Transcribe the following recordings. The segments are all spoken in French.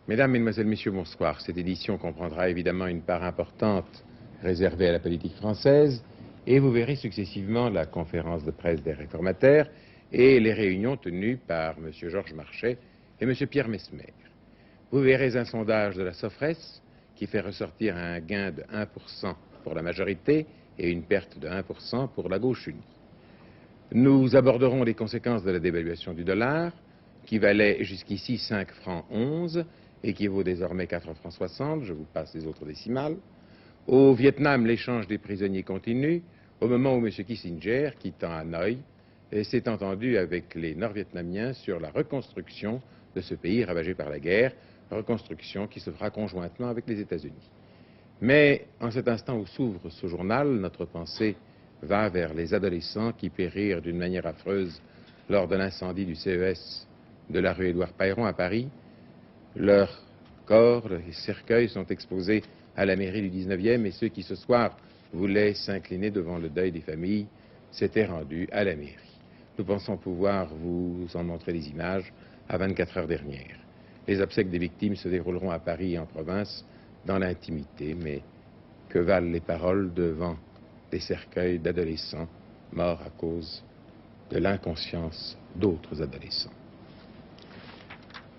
Mesdames, Mesdemoiselles, Messieurs, bonsoir. Cette édition comprendra évidemment une part importante réservée à la politique française et vous verrez successivement la conférence de presse des réformataires et les réunions tenues par M. Georges Marchais et M. Pierre Messmer. Vous verrez un sondage de la Sofres qui fait ressortir un gain de 1% pour la majorité et une perte de 1% pour la gauche unie. Nous aborderons les conséquences de la dévaluation du dollar, qui valait jusqu'ici 5 francs 11 et qui vaut désormais 4 francs 60, je vous passe les autres décimales. Au Vietnam, l'échange des prisonniers continue, au moment où M. Kissinger, quittant Hanoï, s'est entendu avec les Nord-Vietnamiens sur la reconstruction de ce pays ravagé par la guerre, reconstruction qui se fera conjointement avec les États-Unis. Mais en cet instant où s'ouvre ce journal, notre pensée va vers les adolescents qui périrent d'une manière affreuse lors de l'incendie du CES de la rue Édouard-Pailleron à Paris. Leurs corps, les cercueils sont exposés à la mairie du 19e et ceux qui ce soir voulaient s'incliner devant le deuil des familles s'étaient rendus à la mairie. Nous pensons pouvoir vous en montrer des images à 24 heures dernière. Les obsèques des victimes se dérouleront à Paris et en province dans l'intimité, mais que valent les paroles devant des cercueils d'adolescents morts à cause de l'inconscience d'autres adolescents.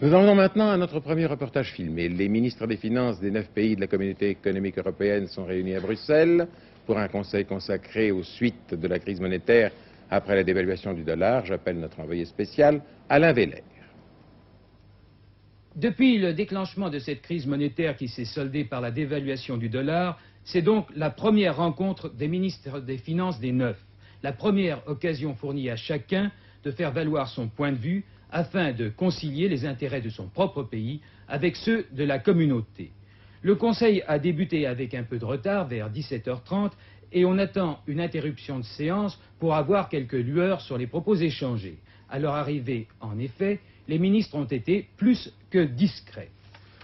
Nous en venons maintenant à notre premier reportage filmé. Les ministres des Finances des 9 pays de la Communauté économique européenne sont réunis à Bruxelles pour un conseil consacré aux suites de la crise monétaire après la dévaluation du dollar. J'appelle notre envoyé spécial, Alain Veller. Depuis le déclenchement de cette crise monétaire qui s'est soldée par la dévaluation du dollar, c'est donc la première rencontre des ministres des Finances des 9. La première occasion fournie à chacun de faire valoir son point de vue afin de concilier les intérêts de son propre pays avec ceux de la communauté. Le Conseil a débuté avec un peu de retard, vers 17h30, et on attend une interruption de séance pour avoir quelques lueurs sur les propos échangés. À leur arrivée, en effet, les ministres ont été plus que discrets.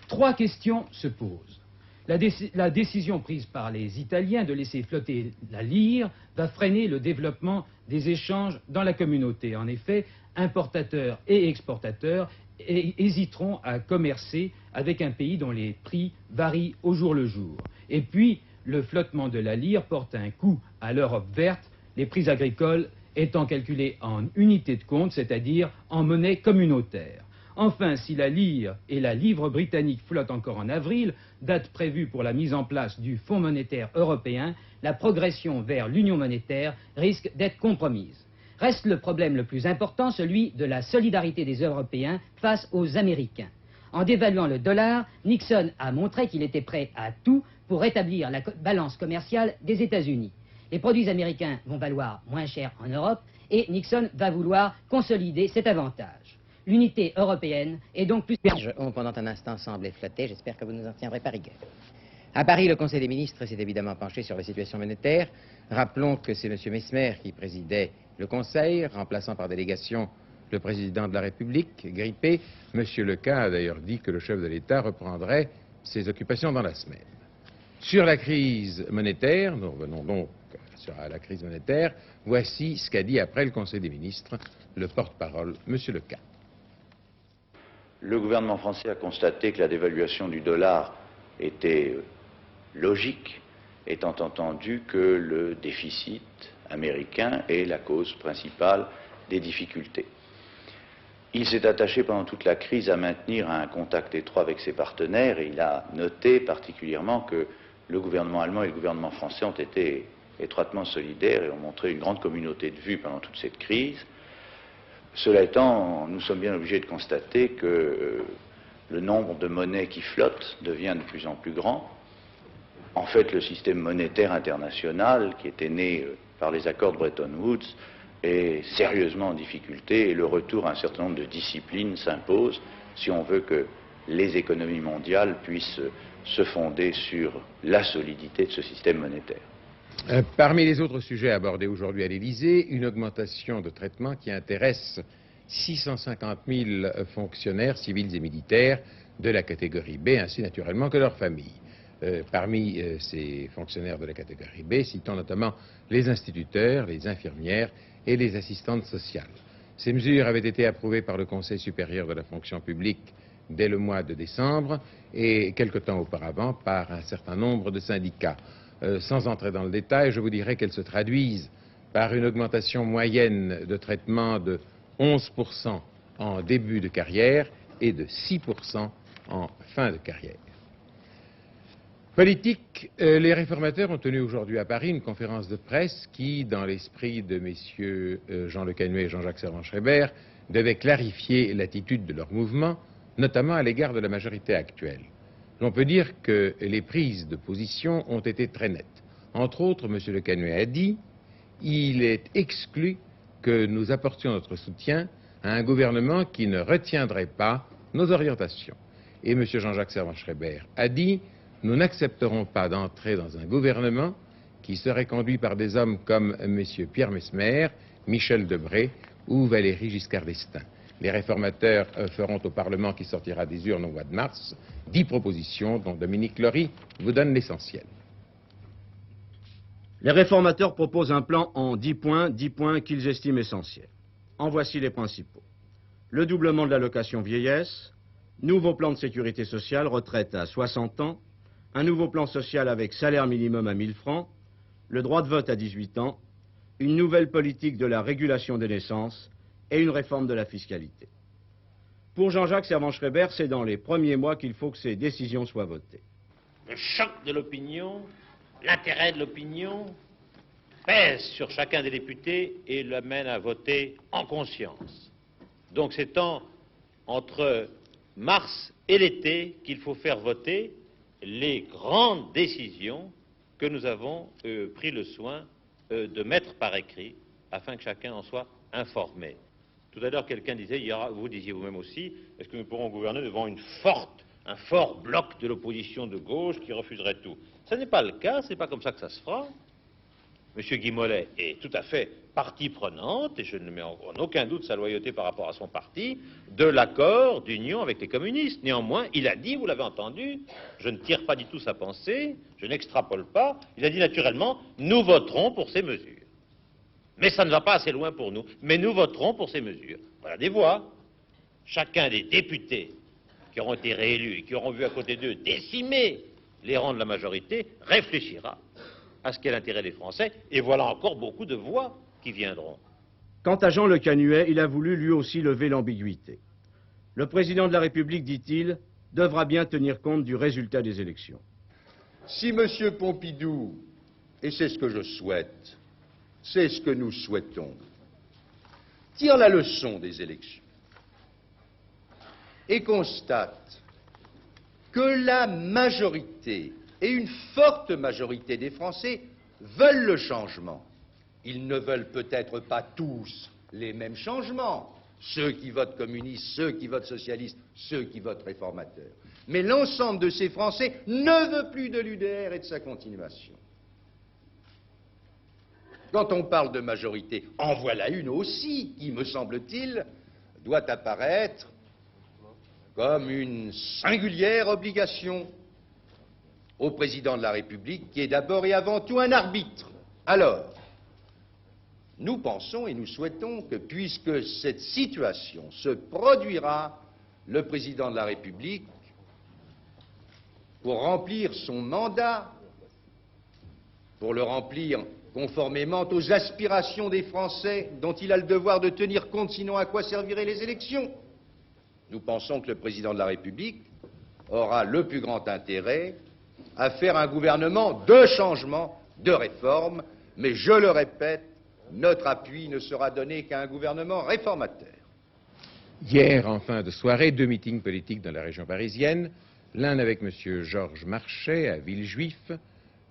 3 questions se posent. La décision prise par les Italiens de laisser flotter la lire va freiner le développement des échanges dans la communauté. En effet, importateurs et exportateurs hésiteront à commercer avec un pays dont les prix varient au jour le jour. Et puis, le flottement de la lire porte un coup à l'Europe verte, les prix agricoles étant calculés en unités de compte, c'est-à-dire en monnaie communautaire. Enfin, si la lire et la livre britannique flottent encore en avril, date prévue pour la mise en place du Fonds monétaire européen, la progression vers l'union monétaire risque d'être compromise. Reste le problème le plus important, celui de la solidarité des Européens face aux Américains. En dévaluant le dollar, Nixon a montré qu'il était prêt à tout pour rétablir la balance commerciale des États-Unis. Les produits américains vont valoir moins cher en Europe et Nixon va vouloir consolider cet avantage. L'unité européenne est donc plus... Pendant un instant semblait flotter, j'espère que vous nous en tiendrez par rigueur. À Paris, le Conseil des ministres s'est évidemment penché sur la situation monétaire. Rappelons que c'est M. Messmer qui présidait le Conseil, remplaçant par délégation le président de la République, grippé. M. Lequin a d'ailleurs dit que le chef de l'État reprendrait ses occupations dans la semaine. Sur la crise monétaire, nous revenons donc à la crise monétaire, voici ce qu'a dit après le Conseil des ministres le porte-parole, M. Lequin. Le gouvernement français a constaté que la dévaluation du dollar était logique, étant entendu que le déficit américain est la cause principale des difficultés. Il s'est attaché pendant toute la crise à maintenir un contact étroit avec ses partenaires et il a noté particulièrement que le gouvernement allemand et le gouvernement français ont été étroitement solidaires et ont montré une grande communauté de vues pendant toute cette crise. Cela étant, nous sommes bien obligés de constater que le nombre de monnaies qui flottent devient de plus en plus grand. En fait, le système monétaire international, qui était né par les accords de Bretton Woods, est sérieusement en difficulté et le retour à un certain nombre de disciplines s'impose si on veut que les économies mondiales puissent se fonder sur la solidité de ce système monétaire. Parmi les autres sujets abordés aujourd'hui à l'Élysée, une augmentation de traitement qui intéresse 650 000 fonctionnaires civils et militaires de la catégorie B, ainsi naturellement que leurs familles. Parmi ces fonctionnaires de la catégorie B, citons notamment les instituteurs, les infirmières et les assistantes sociales. Ces mesures avaient été approuvées par le Conseil supérieur de la fonction publique dès le mois de décembre et quelque temps auparavant par un certain nombre de syndicats. Sans entrer dans le détail, je vous dirais qu'elles se traduisent par une augmentation moyenne de traitement de 11% en début de carrière et de 6% en fin de carrière. Politique, les réformateurs ont tenu aujourd'hui à Paris une conférence de presse qui, dans l'esprit de messieurs Jean Le Canuet et Jean-Jacques Servan-Schreiber, devait clarifier l'attitude de leur mouvement, notamment à l'égard de la majorité actuelle. On peut dire que les prises de position ont été très nettes. Entre autres, M. Le Canuet a dit « Il est exclu que nous apportions notre soutien à un gouvernement qui ne retiendrait pas nos orientations. » Et M. Jean-Jacques Servan-Schreiber a dit « Nous n'accepterons pas d'entrer dans un gouvernement qui serait conduit par des hommes comme M. Pierre Messmer, Michel Debré ou Valéry Giscard d'Estaing. » Les réformateurs feront au Parlement qui sortira des urnes au mois de mars 10 propositions dont Dominique Lory vous donne l'essentiel. Les réformateurs proposent un plan en 10 points qu'ils estiment essentiels. En voici les principaux. Le doublement de l'allocation vieillesse, nouveau plan de sécurité sociale, retraite à 60 ans, un nouveau plan social avec salaire minimum à 1 000 francs, le droit de vote à 18 ans, une nouvelle politique de la régulation des naissances et une réforme de la fiscalité. Pour Jean-Jacques Servan-Schreiber, c'est dans les premiers mois qu'il faut que ces décisions soient votées. Le choc de l'opinion, l'intérêt de l'opinion pèse sur chacun des députés et l'amène à voter en conscience. Donc c'est entre mars et l'été qu'il faut faire voter les grandes décisions que nous avons pris le soin de mettre par écrit afin que chacun en soit informé. Tout à l'heure, quelqu'un disait, vous disiez vous-même aussi, est-ce que nous pourrons gouverner devant un fort bloc de l'opposition de gauche qui refuserait tout? Ce n'est pas le cas, ce n'est pas comme ça que ça se fera. M. Guy Mollet est tout à fait partie prenante, et je ne mets en aucun doute sa loyauté par rapport à son parti, de l'accord d'union avec les communistes. Néanmoins, il a dit, vous l'avez entendu, je ne tire pas du tout sa pensée, je n'extrapole pas, il a dit naturellement, nous voterons pour ces mesures. Mais ça ne va pas assez loin pour nous, mais nous voterons pour ces mesures. Voilà des voix. Chacun des députés qui auront été réélus et qui auront vu à côté d'eux décimer les rangs de la majorité réfléchira à ce qu'est l'intérêt des Français, et voilà encore beaucoup de voix qui viendront. Quant à Jean Le Canuet, il a voulu lui aussi lever l'ambiguïté. Le président de la République, dit-il, devra bien tenir compte du résultat des élections. Si M. Pompidou, et c'est ce que je souhaite, c'est ce que nous souhaitons, tire la leçon des élections et constate que la majorité, et une forte majorité des Français, veulent le changement. Ils ne veulent peut-être pas tous les mêmes changements, ceux qui votent communistes, ceux qui votent socialistes, ceux qui votent réformateurs. Mais l'ensemble de ces Français ne veut plus de l'UDR et de sa continuation. Quand on parle de majorité, en voilà une aussi qui, me semble-t-il, doit apparaître comme une singulière obligation au président de la République, qui est d'abord et avant tout un arbitre. Alors, nous pensons et nous souhaitons que, puisque cette situation se produira, le président de la République, pour remplir son mandat, pour le remplir conformément aux aspirations des Français dont il a le devoir de tenir compte, sinon à quoi serviraient les élections? Nous pensons que le président de la République aura le plus grand intérêt à faire un gouvernement de changement, de réforme, mais je le répète, notre appui ne sera donné qu'à un gouvernement réformateur. Hier, en fin de soirée, 2 meetings politiques dans la région parisienne, l'un avec M. Georges Marchais à Villejuif,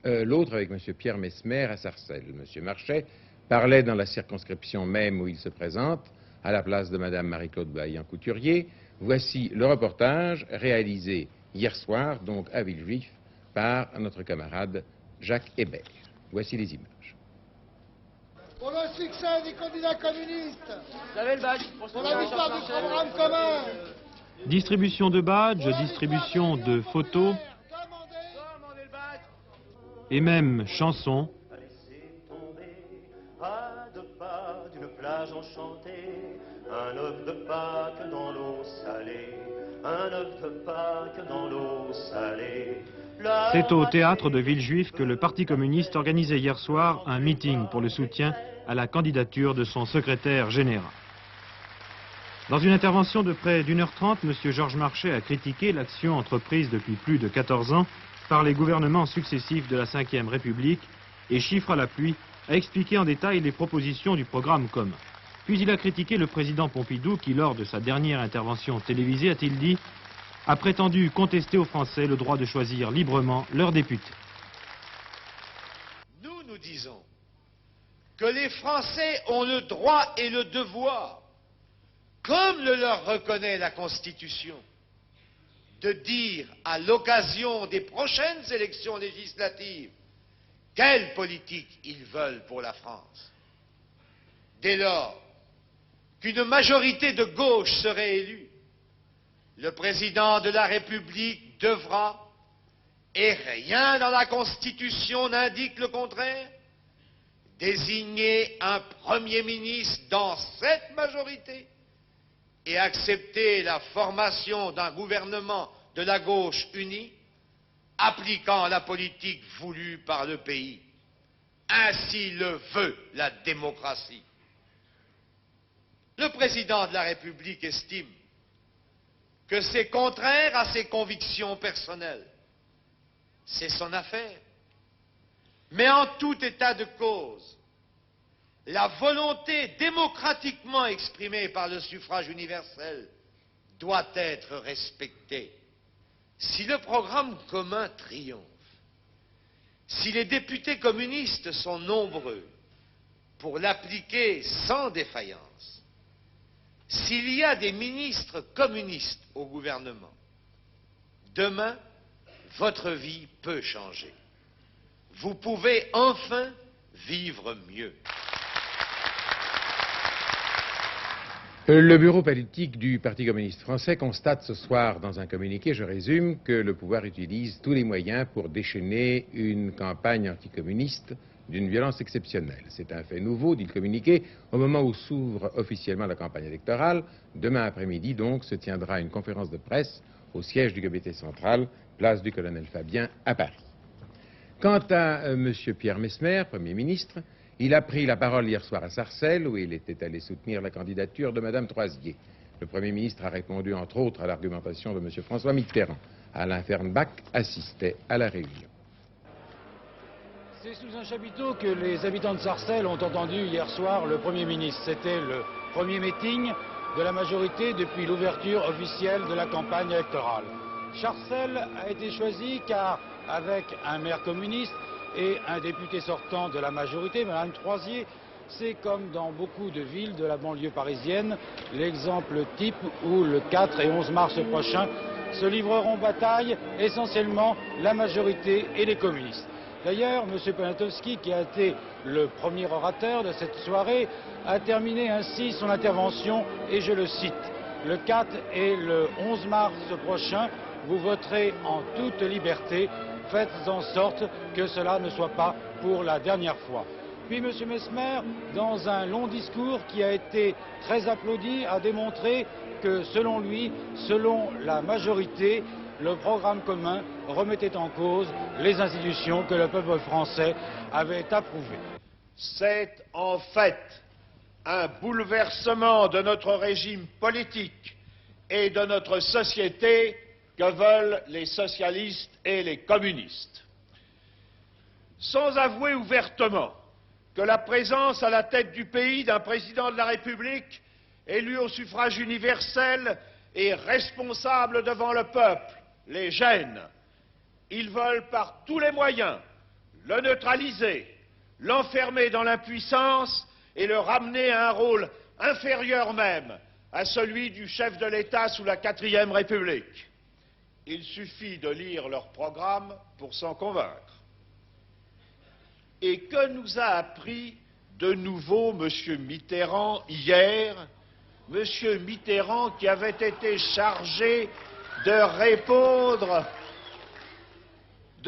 l'autre avec M. Pierre Messmer à Sarcelles. M. Marchais parlait dans la circonscription même où il se présente, à la place de Mme Marie-Claude Baillan-Couturier. Voici le reportage réalisé hier soir, donc à Villejuif, par notre camarade Jacques Hébert. Voici les images. Pour le succès des candidats communistes, vous avez le badge. Pour la victoire du programme commun, distribution de badges, distribution de photos et même chansons. À 2 pas d'une plage enchantée, un homme de Pâques dans l'eau salée un œuf de Pâques dans l'eau salée. C'est au théâtre de Villejuif que le Parti communiste organisait hier soir un meeting pour le soutien à la candidature de son secrétaire général. Dans une intervention de près d'1h30, M. Georges Marchais a critiqué l'action entreprise depuis plus de 14 ans par les gouvernements successifs de la Ve République et, chiffre à l'appui, a expliqué en détail les propositions du programme commun. Puis il a critiqué le président Pompidou qui, lors de sa dernière intervention télévisée, a-t-il dit, a prétendu contester aux Français le droit de choisir librement leurs députés. Nous disons que les Français ont le droit et le devoir, comme le leur reconnaît la Constitution, de dire à l'occasion des prochaines élections législatives quelle politique ils veulent pour la France. Dès lors qu'une majorité de gauche serait élue, le président de la République devra, et rien dans la Constitution n'indique le contraire, désigner un Premier ministre dans cette majorité et accepter la formation d'un gouvernement de la gauche unie, appliquant la politique voulue par le pays. Ainsi le veut la démocratie. Le président de la République estime que c'est contraire à ses convictions personnelles. C'est son affaire. Mais en tout état de cause, la volonté démocratiquement exprimée par le suffrage universel doit être respectée. Si le programme commun triomphe, si les députés communistes sont nombreux pour l'appliquer sans défaillance, s'il y a des ministres communistes au gouvernement, demain, votre vie peut changer. Vous pouvez enfin vivre mieux. Le bureau politique du Parti communiste français constate ce soir dans un communiqué, je résume, que le pouvoir utilise tous les moyens pour déchaîner une campagne anticommuniste d'une violence exceptionnelle. C'est un fait nouveau, dit le communiqué, au moment où s'ouvre officiellement la campagne électorale. Demain après-midi, donc, se tiendra une conférence de presse au siège du comité central, place du colonel Fabien, à Paris. Quant à M. Pierre Messmer, Premier ministre, il a pris la parole hier soir à Sarcelles, où il était allé soutenir la candidature de Mme Troisier. Le Premier ministre a répondu, entre autres, à l'argumentation de M. François Mitterrand. Alain Fernbach assistait à la réunion. C'est sous un chapiteau que les habitants de Sarcelles ont entendu hier soir le Premier ministre. C'était le premier meeting de la majorité depuis l'ouverture officielle de la campagne électorale. Sarcelles a été choisi car, avec un maire communiste et un député sortant de la majorité, Mme Troisier, c'est comme dans beaucoup de villes de la banlieue parisienne, l'exemple type où le 4 et 11 mars prochain se livreront bataille essentiellement la majorité et les communistes. D'ailleurs, M. Poniatowski, qui a été le premier orateur de cette soirée, a terminé ainsi son intervention, et je le cite, « Le 4 et le 11 mars prochain, vous voterez en toute liberté. Faites en sorte que cela ne soit pas pour la dernière fois. » Puis M. Messmer, dans un long discours qui a été très applaudi, a démontré que, selon lui, selon la majorité, le programme commun remettait en cause les institutions que le peuple français avait approuvées. C'est en fait un bouleversement de notre régime politique et de notre société que veulent les socialistes et les communistes. Sans avouer ouvertement que la présence à la tête du pays d'un président de la République élu au suffrage universel est responsable devant le peuple, les gêne. Ils veulent par tous les moyens le neutraliser, l'enfermer dans l'impuissance et le ramener à un rôle inférieur même à celui du chef de l'État sous la 4e République. Il suffit de lire leur programme pour s'en convaincre. Et que nous a appris de nouveau M. Mitterrand hier? M. Mitterrand qui avait été chargé de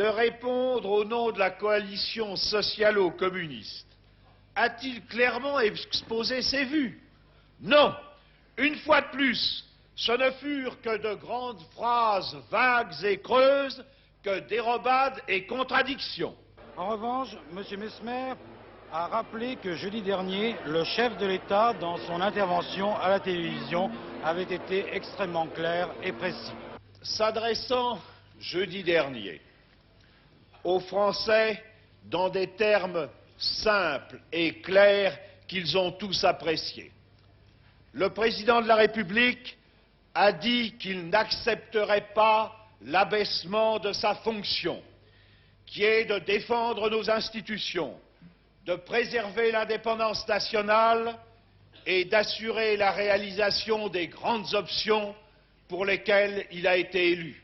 répondre au nom de la coalition socialo-communiste. A-t-il clairement exposé ses vues? Non. Une fois de plus, Ce ne furent que de grandes phrases vagues et creuses, que dérobades et contradictions. En revanche, M. Messmer a rappelé que jeudi dernier, le chef de l'État, dans son intervention à la télévision, avait été extrêmement clair et précis. S'adressant jeudi dernier aux Français dans des termes simples et clairs qu'ils ont tous appréciés, le président de la République a dit qu'il n'accepterait pas l'abaissement de sa fonction, qui est de défendre nos institutions, de préserver l'indépendance nationale et d'assurer la réalisation des grandes options pour lesquelles il a été élu.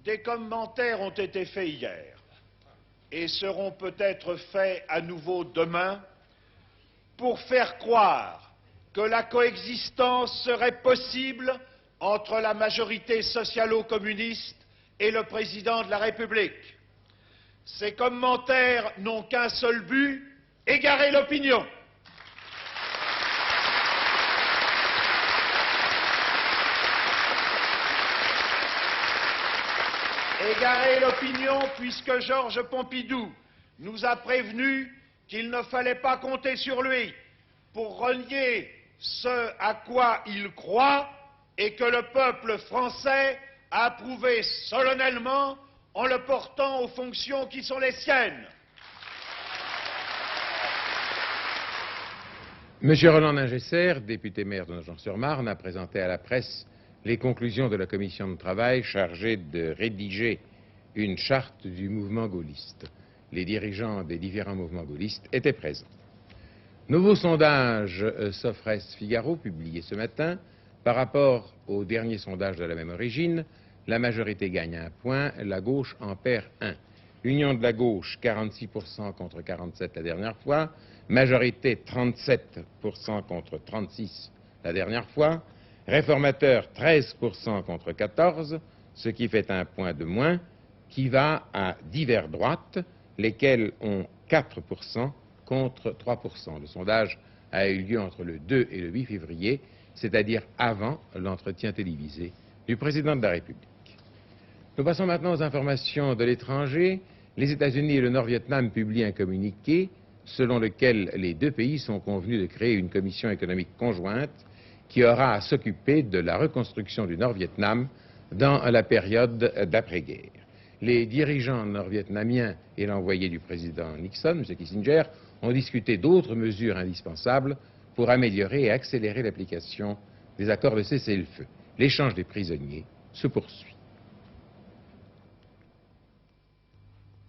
Des commentaires ont été faits hier et seront peut-être faits à nouveau demain pour faire croire que la coexistence serait possible entre la majorité socialo-communiste et le président de la République. Ces commentaires n'ont qu'un seul but, égarer l'opinion. Égarer l'opinion puisque Georges Pompidou nous a prévenus qu'il ne fallait pas compter sur lui pour renier ce à quoi il croit et que le peuple français a approuvé solennellement en le portant aux fonctions qui sont les siennes. Monsieur Roland Ningesser, député maire de Nogent-sur-Marne, a présenté à la presse les conclusions de la commission de travail chargée de rédiger une charte du mouvement gaulliste. Les dirigeants des différents mouvements gaullistes étaient présents. Nouveau sondage Sofres-Figaro publié ce matin. Par rapport au dernier sondage de la même origine, la majorité gagne 1 point, la gauche en perd 1. Union de la gauche, 46% contre 47% la dernière fois. Majorité, 37% contre 36% la dernière fois. Réformateur, 13% contre 14%, ce qui fait 1 point de moins, qui va à divers droites, lesquels ont 4% contre 3%. Le sondage a eu lieu entre le 2 et le 8 février, c'est-à-dire avant l'entretien télévisé du président de la République. Nous passons maintenant aux informations de l'étranger. Les États-Unis et le Nord-Vietnam publient un communiqué selon lequel les deux pays sont convenus de créer une commission économique conjointe qui aura à s'occuper de la reconstruction du Nord-Vietnam dans la période d'après-guerre. Les dirigeants nord-vietnamiens et l'envoyé du président Nixon, M. Kissinger, ont discuté d'autres mesures indispensables pour améliorer et accélérer l'application des accords de cessez-le-feu. L'échange des prisonniers se poursuit.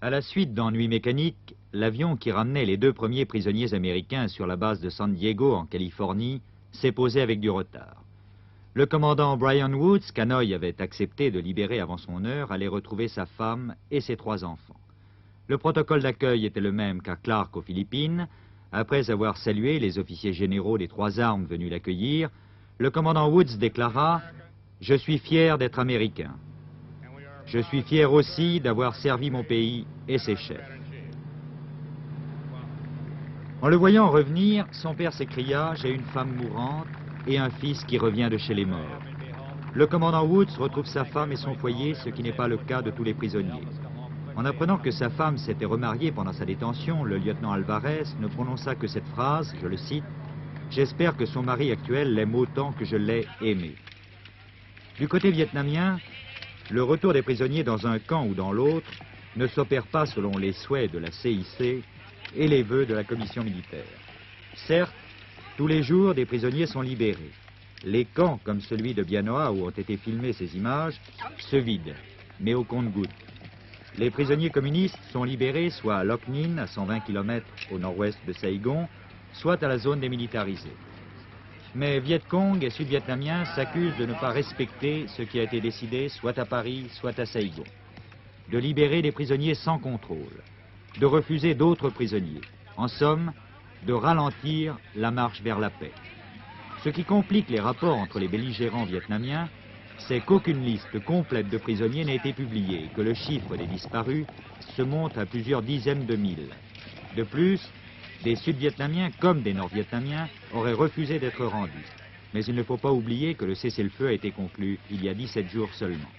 À la suite d'ennuis mécaniques, l'avion qui ramenait les 2 premiers prisonniers américains sur la base de San Diego, en Californie, s'est posé avec du retard. Le commandant Brian Woods, qu'Hanoï avait accepté de libérer avant son heure, allait retrouver sa femme et ses 3 enfants. Le protocole d'accueil était le même qu'à Clark aux Philippines. Après avoir salué les officiers généraux des 3 armes venus l'accueillir, le commandant Woods déclara « Je suis fier d'être américain. Je suis fier aussi d'avoir servi mon pays et ses chefs. » En le voyant revenir, son père s'écria « J'ai une femme mourante et un fils qui revient de chez les morts. » Le commandant Woods retrouve sa femme et son foyer, ce qui n'est pas le cas de tous les prisonniers. En apprenant que sa femme s'était remariée pendant sa détention, le lieutenant Alvarez ne prononça que cette phrase, je le cite, « J'espère que son mari actuel l'aime autant que je l'ai aimé. » Du côté vietnamien, le retour des prisonniers dans un camp ou dans l'autre ne s'opère pas selon les souhaits de la CIC et les vœux de la commission militaire. Certes, tous les jours, des prisonniers sont libérés. Les camps, comme celui de Bien Hoa où ont été filmées ces images, se vident, mais au compte-gouttes. Les prisonniers communistes sont libérés soit à Loc Ninh, à 120 km au nord-ouest de Saigon, soit à la zone démilitarisée. Mais Viet Cong et Sud-Vietnamiens s'accusent de ne pas respecter ce qui a été décidé soit à Paris, soit à Saigon. De libérer des prisonniers sans contrôle, de refuser d'autres prisonniers. En somme, de ralentir la marche vers la paix. Ce qui complique les rapports entre les belligérants vietnamiens, c'est qu'aucune liste complète de prisonniers n'a été publiée et que le chiffre des disparus se monte à plusieurs dizaines de mille. De plus, des Sud-Vietnamiens comme des Nord-Vietnamiens auraient refusé d'être rendus. Mais il ne faut pas oublier que le cessez-le-feu a été conclu il y a 17 jours seulement.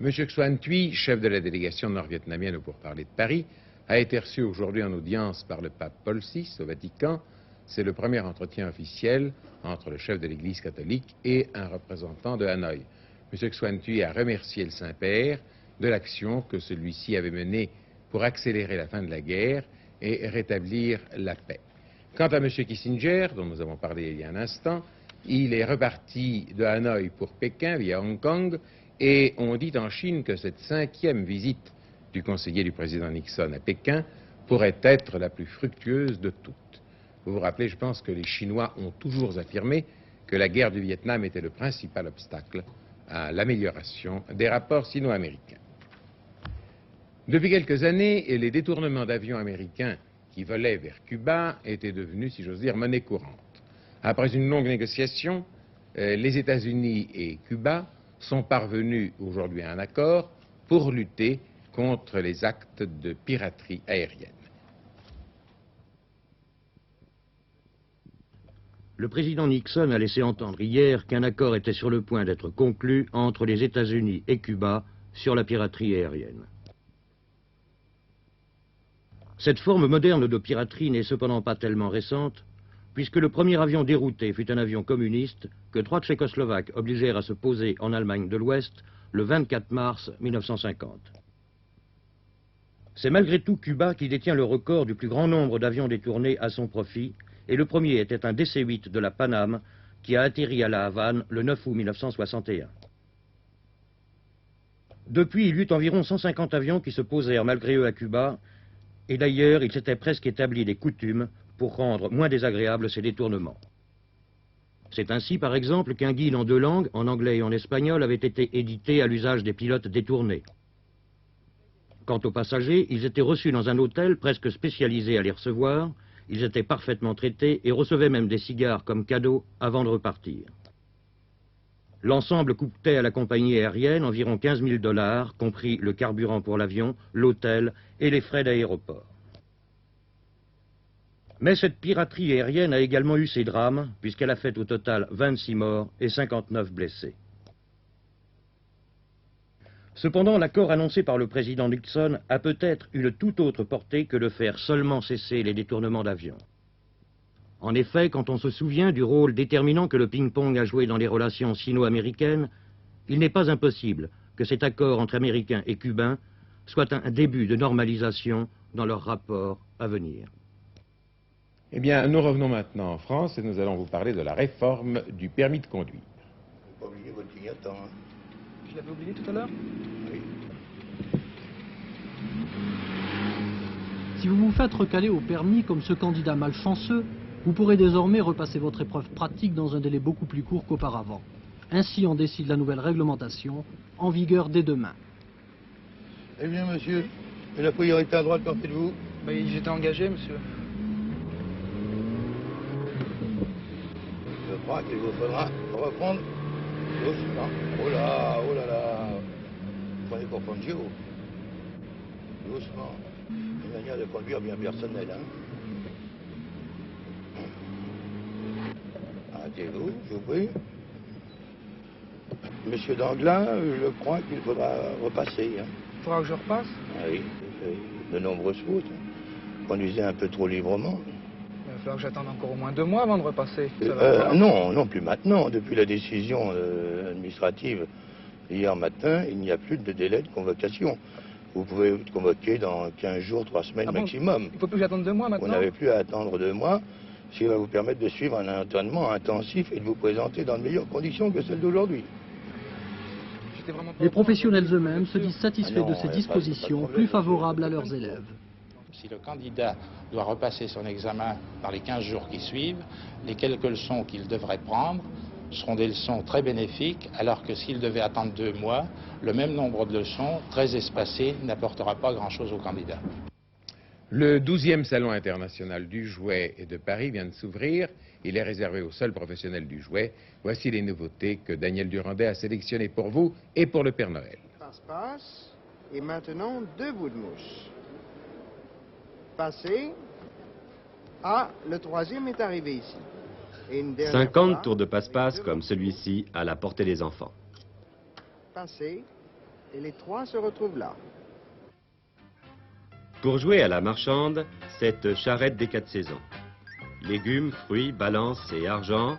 M. Xuan Thuy, chef de la délégation nord-vietnamienne au pourparlers de Paris, a été reçu aujourd'hui en audience par le pape Paul VI au Vatican. C'est le premier entretien officiel entre le chef de l'Église catholique et un représentant de Hanoï. M. Xuan Thuy a remercié le Saint-Père de l'action que celui-ci avait menée pour accélérer la fin de la guerre et rétablir la paix. Quant à M. Kissinger, dont nous avons parlé il y a un instant, il est reparti de Hanoï pour Pékin via Hong Kong, et on dit en Chine que cette 5e visite du conseiller du président Nixon à Pékin pourrait être la plus fructueuse de toutes. Vous vous rappelez, je pense que les Chinois ont toujours affirmé que la guerre du Vietnam était le principal obstacle à l'amélioration des rapports sino-américains. Depuis quelques années, les détournements d'avions américains qui volaient vers Cuba étaient devenus, si j'ose dire, monnaie courante. Après une longue négociation, les États-Unis et Cuba sont parvenus aujourd'hui à un accord pour lutter contre les actes de piraterie aérienne. Le président Nixon a laissé entendre hier qu'un accord était sur le point d'être conclu entre les États-Unis et Cuba sur la piraterie aérienne. Cette forme moderne de piraterie n'est cependant pas tellement récente, puisque le premier avion dérouté fut un avion communiste que 3 Tchécoslovaques obligèrent à se poser en Allemagne de l'Ouest le 24 mars 1950. C'est malgré tout Cuba qui détient le record du plus grand nombre d'avions détournés à son profit, et le premier était un DC-8 de la Paname qui a atterri à La Havane le 9 août 1961. Depuis, il y eut environ 150 avions qui se posèrent malgré eux à Cuba, et d'ailleurs, il s'était presque établi des coutumes pour rendre moins désagréables ces détournements. C'est ainsi, par exemple, qu'un guide en 2 langues, en anglais et en espagnol, avait été édité à l'usage des pilotes détournés. Quant aux passagers, ils étaient reçus dans un hôtel presque spécialisé à les recevoir, ils étaient parfaitement traités et recevaient même des cigares comme cadeau avant de repartir. L'ensemble coûtait à la compagnie aérienne environ 15 000 $, compris le carburant pour l'avion, l'hôtel et les frais d'aéroport. Mais cette piraterie aérienne a également eu ses drames, puisqu'elle a fait au total 26 morts et 59 blessés. Cependant, l'accord annoncé par le président Nixon a peut-être une toute autre portée que de faire seulement cesser les détournements d'avions. En effet, quand on se souvient du rôle déterminant que le ping-pong a joué dans les relations sino-américaines, il n'est pas impossible que cet accord entre Américains et Cubains soit un début de normalisation dans leurs rapports à venir. Eh bien, nous revenons maintenant en France et nous allons vous parler de la réforme du permis de conduire. Vous n'avez pas oublié votre clignotant, hein? Je l'avais oublié tout à l'heure? Oui. Si vous vous faites recaler au permis comme ce candidat malchanceux, vous pourrez désormais repasser votre épreuve pratique dans un délai beaucoup plus court qu'auparavant. Ainsi en décide la nouvelle réglementation, en vigueur dès demain. Eh bien, monsieur, et la priorité à droite, qu'en faites-vous? J'étais engagé, monsieur. Je crois qu'il vous faudra reprendre doucement. Oh là là. Vous prenez pour Fangio. Doucement. Une manière de conduire bien personnelle, hein. Arrêtez-vous, je vous prie. Monsieur Danglin, je crois qu'il faudra repasser. Hein. Il faudra que je repasse? Ah oui, de nombreuses fautes. Conduisez un peu trop librement. Il va falloir que j'attende encore au moins 2 mois avant de repasser. Non, plus maintenant. Depuis la décision administrative hier matin, il n'y a plus de délai de convocation. Vous pouvez être convoqué dans 15 jours, 3 semaines maximum. Il ne faut plus que j'attende 2 mois maintenant? Vous n'avez plus à attendre 2 mois, ce qui va vous permettre de suivre un entraînement intensif et de vous présenter dans de meilleures conditions que celles d'aujourd'hui. Les professionnels eux-mêmes se disent satisfaits de ces dispositions plus favorables à leurs élèves. Si le candidat doit repasser son examen dans les 15 jours qui suivent, les quelques leçons qu'il devrait prendre seront des leçons très bénéfiques, alors que s'il devait attendre 2 mois, le même nombre de leçons, très espacées, n'apportera pas grand-chose au candidat. Le 12e Salon international du jouet de Paris vient de s'ouvrir. Il est réservé aux seuls professionnels du jouet. Voici les nouveautés que Daniel Durandet a sélectionnées pour vous et pour le Père Noël. Passe-passe, et maintenant 2 bouts de mouche. Passez, Ah, le troisième est arrivé ici. Et une dernière 50 fois, tours de passe-passe comme celui-ci à la portée des enfants. passé, et les trois se retrouvent là. Pour jouer à la marchande, cette charrette des 4 saisons. Légumes, fruits, balances et argent,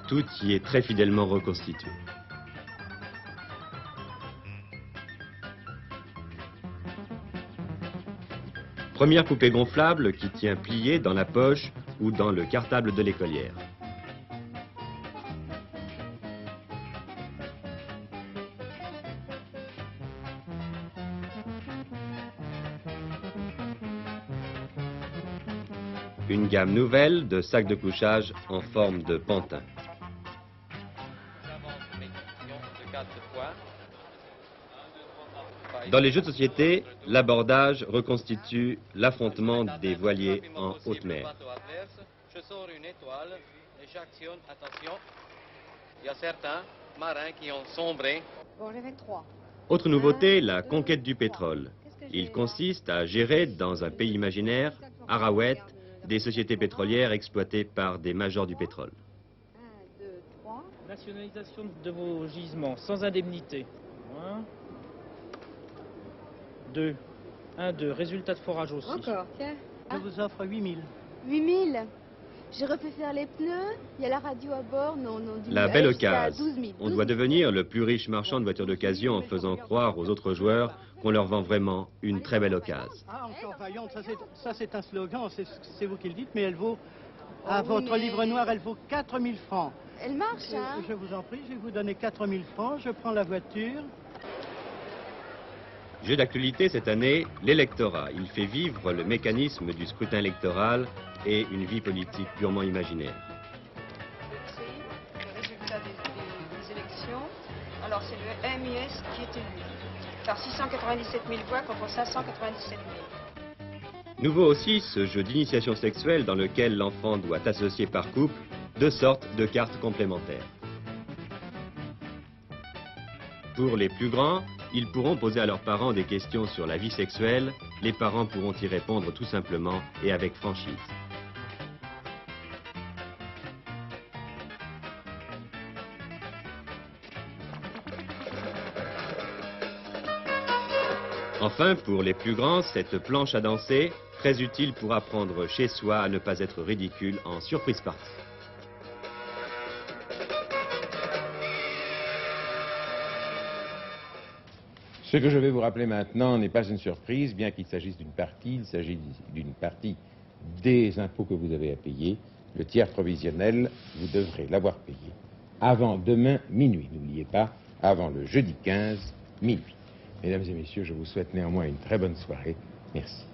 tout y est très fidèlement reconstitué. Première poupée gonflable qui tient pliée dans la poche ou dans le cartable de l'écolière. Une gamme nouvelle de sacs de couchage en forme de pantin. Dans les jeux de société, l'abordage reconstitue l'affrontement des voiliers en haute mer. Je sors une étoile et j'actionne, attention, il y a certains marins qui ont sombré. Bon, j'avais 3. Autre nouveauté, la conquête du pétrole. Il consiste à gérer dans un pays imaginaire, Arawet, des sociétés pétrolières exploitées par des majors du pétrole. 1, 2, 3. Nationalisation de vos gisements sans indemnité. 2. 1, 2. Résultat de forage aussi. Encore, tiens. Je vous offre 8000. 8000. J'aurais pu faire les pneus, il y a la radio à bord, non, non. La belle occasion. 12 000. On doit devenir le plus riche marchand de voitures d'occasion en faisant croire aux autres joueurs qu'on leur vend vraiment une très belle occasion. Ah, encore vaillante, ça c'est un slogan, c'est vous qui le dites, mais elle vaut, à votre livre noir, elle vaut 4000 francs. Elle marche, hein? Je vous en prie, je vais vous donner 4000 francs, je prends la voiture. Jeu d'actualité cette année, l'électorat. Il fait vivre le mécanisme du scrutin électoral et une vie politique purement imaginaire. Le résultat des élections, alors c'est le MIS qui est élu, par 697 000 voix contre 597 000. Nouveau aussi ce jeu d'initiation sexuelle dans lequel l'enfant doit associer par couple 2 sortes de cartes complémentaires. Pour les plus grands, ils pourront poser à leurs parents des questions sur la vie sexuelle. Les parents pourront y répondre tout simplement et avec franchise. Enfin, pour les plus grands, cette planche à danser, très utile pour apprendre chez soi à ne pas être ridicule en surprise party. Ce que je vais vous rappeler maintenant n'est pas une surprise, bien qu'il s'agisse d'une partie, il s'agit d'une partie des impôts que vous avez à payer. Le tiers provisionnel, vous devrez l'avoir payé avant demain minuit. N'oubliez pas, avant le jeudi 15 minuit. Mesdames et messieurs, je vous souhaite néanmoins une très bonne soirée. Merci.